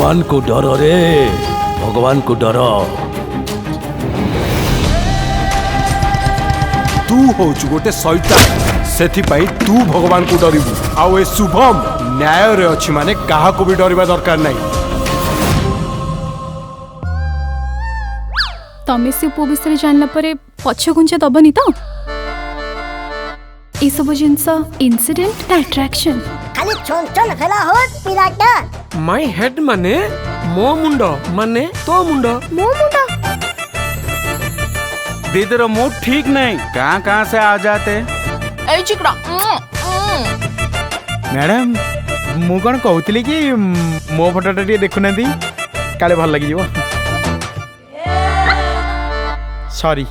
भगवान को डर रे, भगवान को डर। तू होचु गोटे शैतान, सेथिपाई तू भगवान को डरिबू। आउ ए शुभम न्याय रे अछि माने काहा को भी डरिबा दरकार नहीं। तमें से पो विषय जानला परे पछ गुंचा दबनी तो ई सब जिंस इंसिडेंट अट्रैक्शन खाली छोन छोन खेला हो पिलाटा। माय हेड माने मो मुंडो माने तो मुंडो मो मुंडो दीदर मूड ठीक नहीं, कहाँ से आ जाते। ए चिकड़ा मैडम मु कौन कहूली कि मो फोटोटा टे देखुना काले भल लगी जीवो। सॉरी।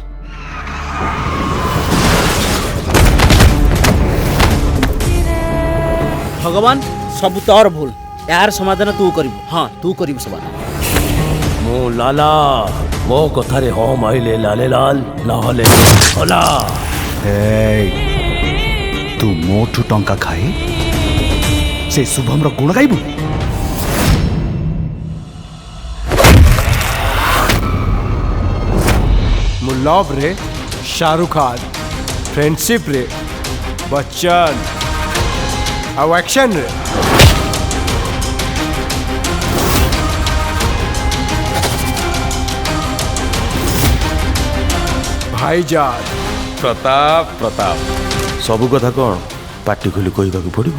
भगवान सब तोर भूल, यार समाधान तू करिबू। हाँ तू करिबू समाधान। मो लाला मो कथारे हम आइले लाले लाल नहले होला। तू मोठू टंका खाए से शुभम रो गुण गाइबू। मु लव रे शाहरुख खान, फ्रेंडशिप रे बच्चन, आउ एक्शन रे भाईजान। प्रताप प्रताप सबु कथा कौन पार्टी खोली कहवाक पड़ो।